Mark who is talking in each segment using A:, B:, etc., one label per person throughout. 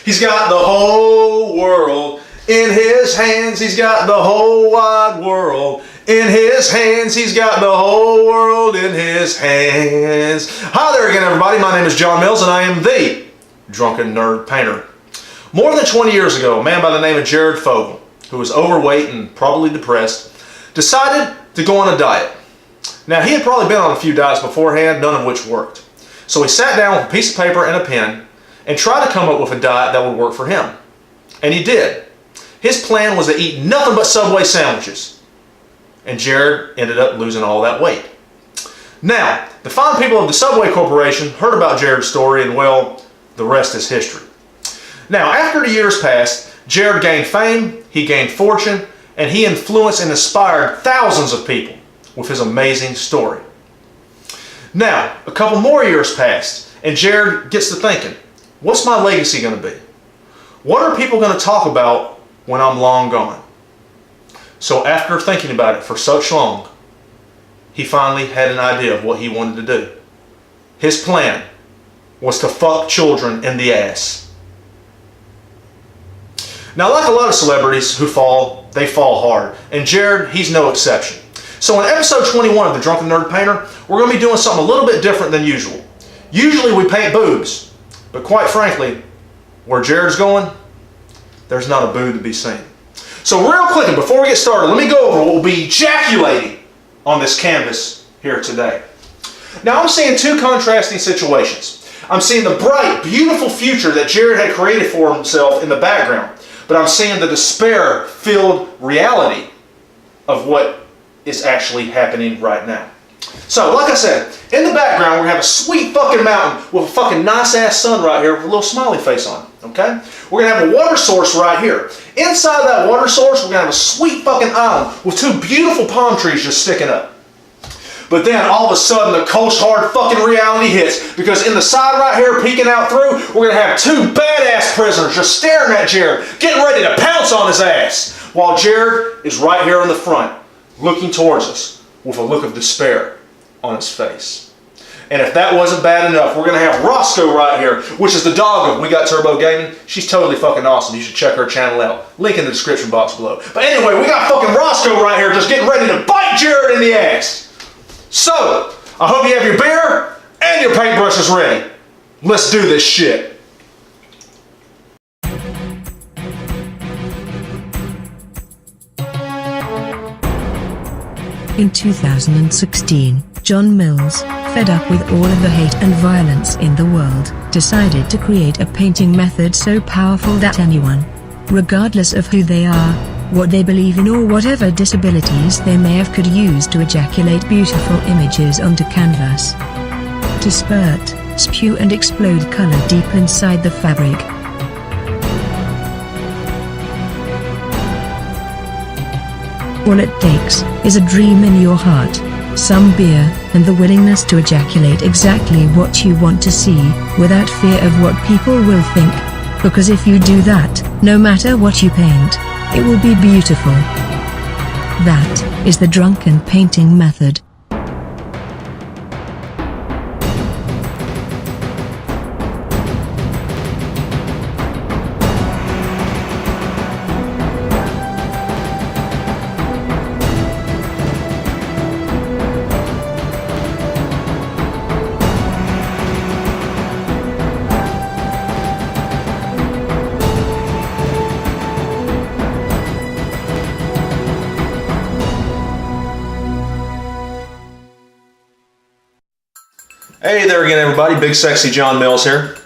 A: He's got the whole world in his hands. He's got the whole wide world in his hands. He's got the whole world in his hands. Hi there again, everybody. My name is Jon Mills, and I am the Drunken Nerd Painter. More than 20 years ago, a man by the name of Fogle, who was overweight and probably depressed, decided to go on a diet. Now, he had probably been on a few diets beforehand, none of which worked. So he sat down with a piece of paper and a pen and tried to come up with a diet that would work for him. And he did. His plan was to eat nothing but Subway sandwiches. And Jared ended up losing all that weight. Now, the fine people of the Subway Corporation heard about Jared's story, and well, the rest is history. Now, after the years passed, Jared gained fame, he gained fortune, and he influenced and inspired thousands of people with his amazing story. Now, a couple more years passed, and Jared gets to thinking, what's my legacy going to be? What are people going to talk about when I'm long gone? So after thinking about it for such long, he finally had an idea of what he wanted to do. His plan was to fuck children in the ass. Now, like a lot of celebrities who fall, they fall hard, and Jared, he's no exception. So in episode 21 of the Drunken Nerd Painter, we're going to be doing something a little bit different than usual. Usually we paint boobs, but quite frankly, where Jared's going, there's not a boob to be seen. So real quick, and before we get started, let me go over what we'll be ejaculating on this canvas here today. Now, I'm seeing two contrasting situations. I'm seeing the bright, beautiful future that Jared had created for himself in the background, but I'm seeing the despair-filled reality of what is actually happening right now. So, like I said, in the background, we're going to have a sweet fucking mountain with a fucking nice-ass sun right here with a little smiley face on it, okay? We're going to have a water source right here. Inside that water source, we're going to have a sweet fucking island with two beautiful palm trees just sticking up. But then, all of a sudden, the coast hard fucking reality hits, because in the side right here, peeking out through, we're going to have two badass prisoners just staring at Jared, getting ready to pounce on his ass, while Jared is right here in the front, looking towards us with a look of despair on his face. And if that wasn't bad enough, we're going to have Roscoe right here, which is the dog of WeGotTurbo Gaming. She's totally fucking awesome. You should check her channel out. Link in the description box below. But anyway, we got fucking Roscoe right here just getting ready to bite Jared in the ass. So, I hope you have your beer and your paintbrushes ready. Let's do this shit.
B: In 2016, Jon Mills, fed up with all of the hate and violence in the world, decided to create a painting method so powerful that anyone, regardless of who they are, what they believe in, or whatever disabilities they may have, could use to ejaculate beautiful images onto canvas. To spurt, spew and explode color deep inside the fabric. All it takes is a dream in your heart, some beer, and the willingness to ejaculate exactly what you want to see, without fear of what people will think. Because if you do that, no matter what you paint, it will be beautiful. That is the Drunken Painting Method.
A: Hey there again, everybody. Big Sexy Jon Mills here.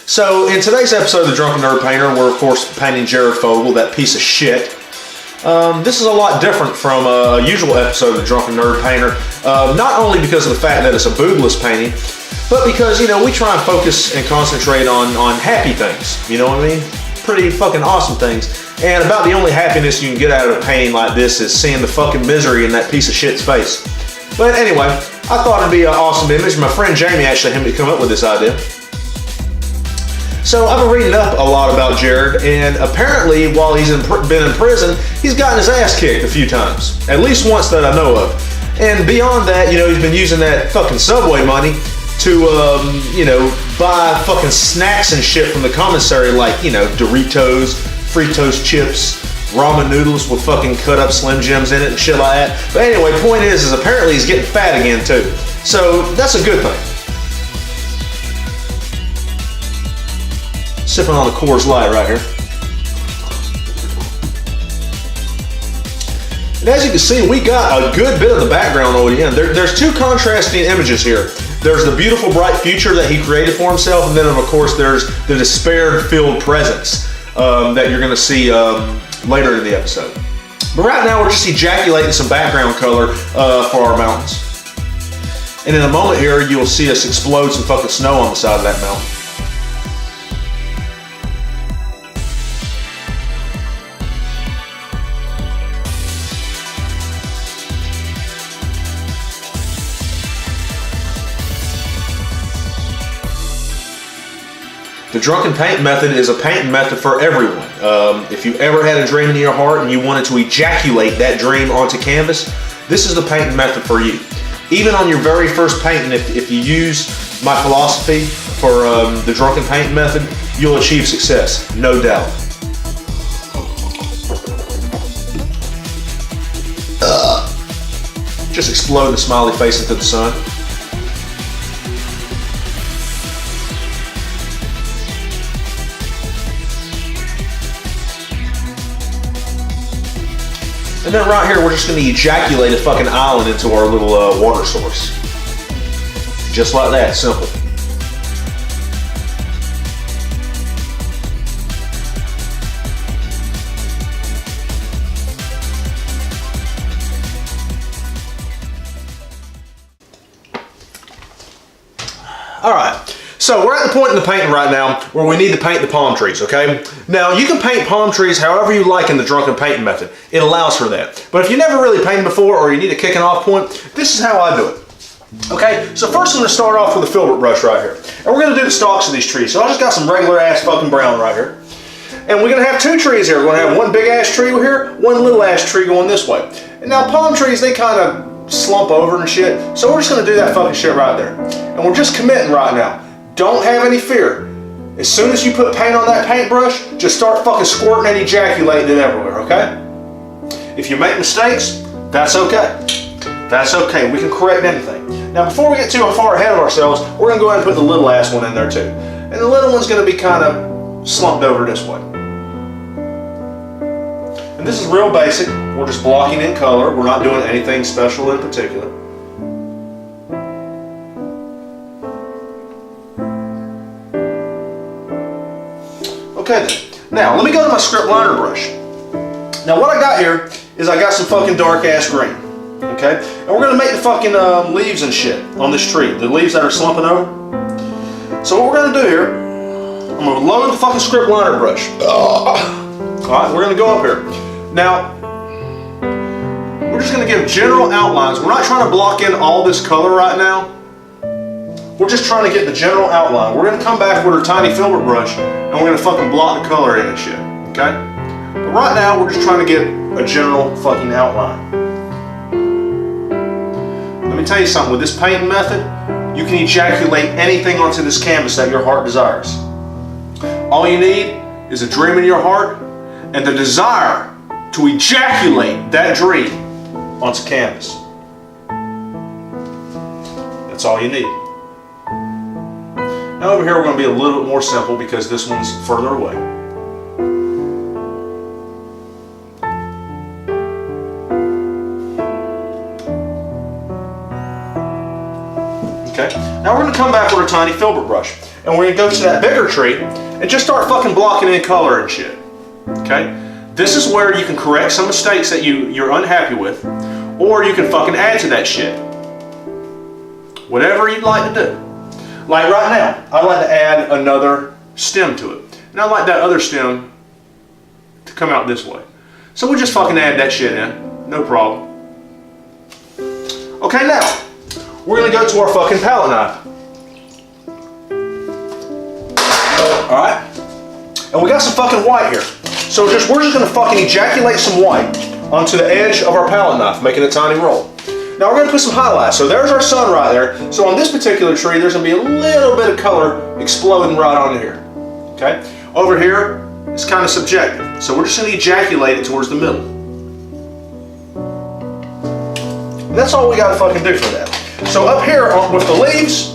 A: So, in today's episode of the Drunken Nerd Painter, we're of course painting Jared Fogle, that piece of shit. This is a lot different from a usual episode of the Drunken Nerd Painter, not only because of the fact that it's a boobless painting, but because, you know, we try and focus and concentrate on happy things, you know what I mean? Pretty fucking awesome things. And about the only happiness you can get out of a painting like this is seeing the fucking misery in that piece of shit's face. But anyway, I thought it'd be an awesome image. My friend Jamie actually had me come up with this idea. So I've been reading up a lot about Jared, and apparently while he's been in prison, he's gotten his ass kicked a few times. At least once that I know of. And beyond that, you know, he's been using that fucking Subway money to, you know, buy fucking snacks and shit from the commissary, like, you know, Doritos, Fritos chips, ramen noodles with fucking cut up Slim Jims in it and shit like that. But anyway, point is apparently he's getting fat again too. So that's a good thing. Sipping on the Coors Light right here. And as you can see, we got a good bit of the background already in. There's two contrasting images here. There's the beautiful bright future that he created for himself, and then of course there's the despair-filled presence that you're gonna see later in the episode. But right now we're just ejaculating some background color for our mountains. And in a moment here, you'll see us explode some fucking snow on the side of that mountain. The Drunken Paint Method is a painting method for everyone. If you ever had a dream in your heart and you wanted to ejaculate that dream onto canvas, this is the painting method for you. Even on your very first painting, if you use my philosophy for the Drunken Painting Method, you'll achieve success, no doubt. Just explode the smiley face into the sun. And then right here, we're just going to ejaculate a fucking island into our little water source. Just like that, simple. All right. So we're at the point in the painting right now where we need to paint the palm trees, okay? Now, you can paint palm trees however you like in the Drunken Painting Method. It allows for that. But if you never really painted before or you need a kicking off point, this is how I do it. Okay, so first I'm going to start off with a filbert brush right here. And we're going to do the stalks of these trees. So I just got some regular ass fucking brown right here. And we're going to have two trees here. We're going to have one big ass tree over here, one little ass tree going this way. And now palm trees, they kind of slump over and shit. So we're just going to do that fucking shit right there. And we're just committing right now. Don't have any fear. As soon as you put paint on that paintbrush, just start fucking squirting and ejaculating it everywhere, okay? If you make mistakes, that's okay. That's okay. We can correct anything. Now, before we get too far ahead of ourselves, we're going to go ahead and put the little ass one in there too. And the little one's going to be kind of slumped over this way. And this is real basic. We're just blocking in color. We're not doing anything special in particular. Okay then. Now, let me go to my script liner brush. Now, what I got here is I got some fucking dark ass green. Okay? And we're going to make the fucking leaves and shit on this tree. The leaves that are slumping over. So what we're going to do here, I'm going to load the fucking script liner brush. Alright, we're going to go up here. Now, we're just going to give general outlines. We're not trying to block in all this color right now. We're just trying to get the general outline. We're going to come back with our tiny filbert brush and we're going to fucking block the color in and shit. Okay? But right now, we're just trying to get a general fucking outline. Let me tell you something. With this painting method, you can ejaculate anything onto this canvas that your heart desires. All you need is a dream in your heart and the desire to ejaculate that dream onto canvas. That's all you need. Now over here we're going to be a little bit more simple because this one's further away. Okay, now we're going to come back with our tiny filbert brush and we're going to go to that bigger tree and just start fucking blocking in color and shit. Okay, this is where you can correct some mistakes that you're unhappy with, or you can fucking add to that shit. Whatever you'd like to do. Like right now, I like to add another stem to it. And I like that other stem to come out this way. So we'll just fucking add that shit in. No problem. Okay, now, we're going to go to our fucking palette knife. Alright? And we got some fucking white here. So we're just going to fucking ejaculate some white onto the edge of our palette knife, making a tiny roll. Now we're going to put some highlights. So there's our sun right there. So on this particular tree, there's going to be a little bit of color exploding right on here. Okay? Over here, it's kind of subjective. So we're just going to ejaculate it towards the middle. And that's all we got to fucking do for that. So up here with the leaves,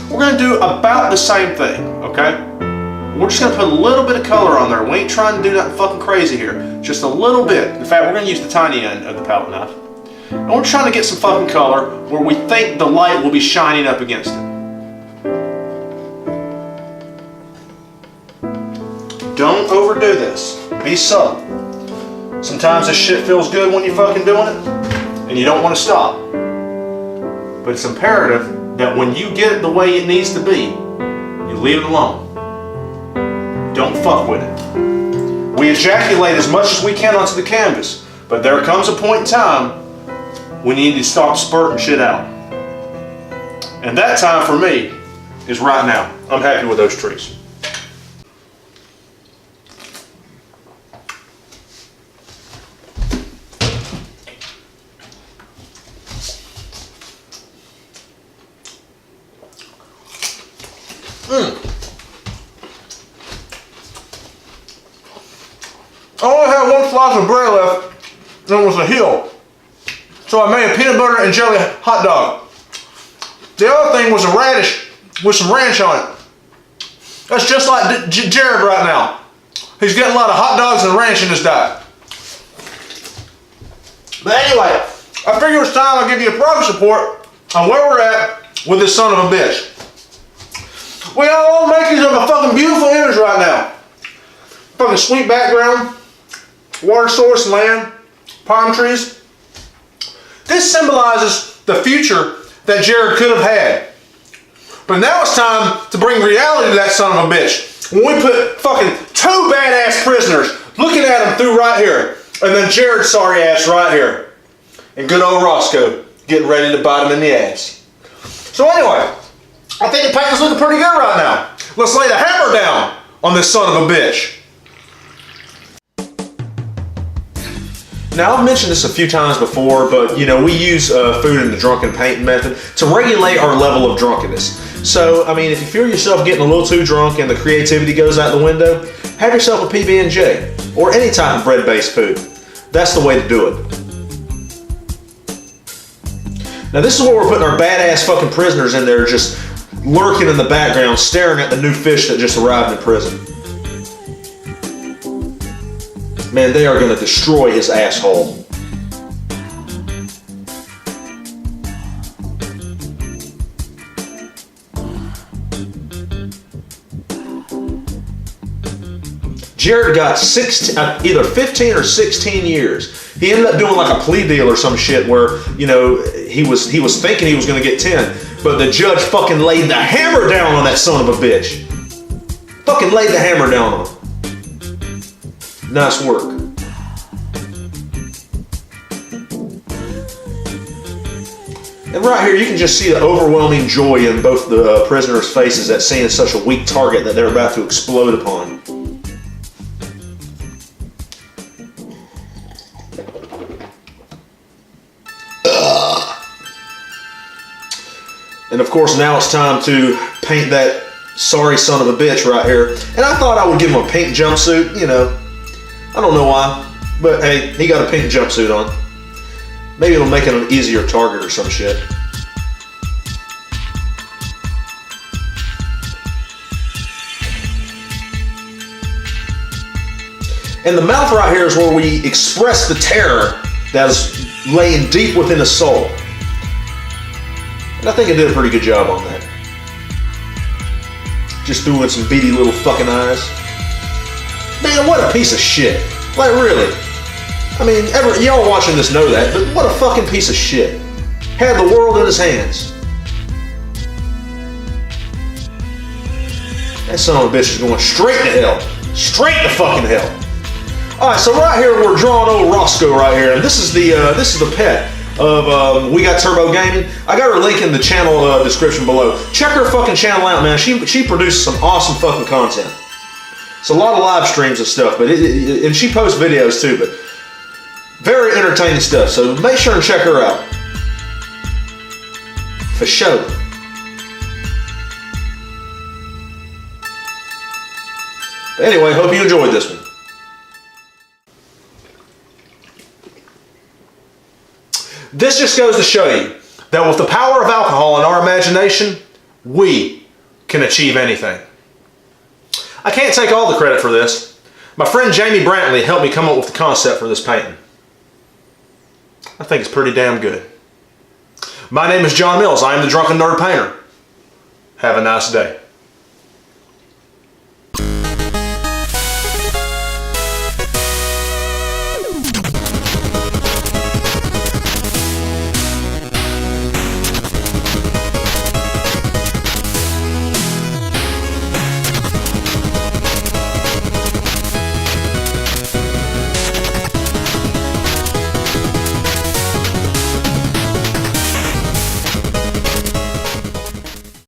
A: we're going to do about the same thing. Okay? We're just going to put a little bit of color on there. We ain't trying to do nothing fucking crazy here. Just a little bit. In fact, we're going to use the tiny end of the palette knife. And we're trying to get some fucking color where we think the light will be shining up against it. Don't overdo this. Be subtle. Sometimes this shit feels good when you're fucking doing it, and you don't want to stop. But it's imperative that when you get it the way it needs to be, you leave it alone. Don't fuck with it. We ejaculate as much as we can onto the canvas, but there comes a point in time when you need to stop spurting shit out. And that time for me is right now. I'm happy with those trees. I only had one slice of bread left, and it was a hill. So I made a peanut butter and jelly hot dog. The other thing was a radish with some ranch on it. That's just like Jared right now. He's getting a lot of hot dogs and ranch in his diet. But anyway, I figure it's time I give you a progress report on where we're at with this son of a bitch. We got all the makings of a fucking beautiful image right now. Fucking sweet background, water source, land, palm trees. This symbolizes the future that Jared could have had. But now it's time to bring reality to that son of a bitch. When we put fucking two badass prisoners looking at him through right here, and then Jared's sorry ass right here, and good old Roscoe getting ready to bite him in the ass. So anyway, I think the painting's looking pretty good right now. Let's lay the hammer down on this son of a bitch. Now, I've mentioned this a few times before, but you know, we use food in the Drunken Painting Method to regulate our level of drunkenness. So, I mean, if you feel yourself getting a little too drunk and the creativity goes out the window, have yourself a PB&J or any type of bread-based food. That's the way to do it. Now, this is where we're putting our badass fucking prisoners in there, just lurking in the background, staring at the new fish that just arrived in prison. Man, they are going to destroy his asshole. Jared got either 15 or 16 years. He ended up doing like a plea deal or some shit where, you know, he was thinking he was going to get 10, but the judge fucking laid the hammer down on that son of a bitch. Fucking laid the hammer down on him. Nice work. And right here, you can just see the overwhelming joy in both the prisoners' faces at seeing such a weak target that they're about to explode upon. And of course, now it's time to paint that sorry son of a bitch right here. And I thought I would give him a pink jumpsuit, you know. I don't know why, but hey, he got a pink jumpsuit on. Maybe it'll make him an easier target or some shit. And the mouth right here is where we express the terror that is laying deep within the soul. And I think I did a pretty good job on that. Just doing some beady little fucking eyes. Man, what a piece of shit. Like, really. I mean, y'all watching this know that, but what a fucking piece of shit. Had the world in his hands. That son of a bitch is going straight to hell. Straight to fucking hell. Alright, so right here we're drawing old Roscoe right here, and this is the pet of WeGotTurbo Gaming. I got her link in the channel description below. Check her fucking channel out, man. She produces some awesome fucking content. It's a lot of live streams and stuff, but and she posts videos too, but very entertaining stuff. So make sure and check her out. For show. But anyway, hope you enjoyed this one. This just goes to show you that with the power of alcohol and our imagination, we can achieve anything. I can't take all the credit for this. My friend Jamie Brantley helped me come up with the concept for this painting. I think it's pretty damn good. My name is Jon Mills. I am the Drunken Nerd Painter. Have a nice day.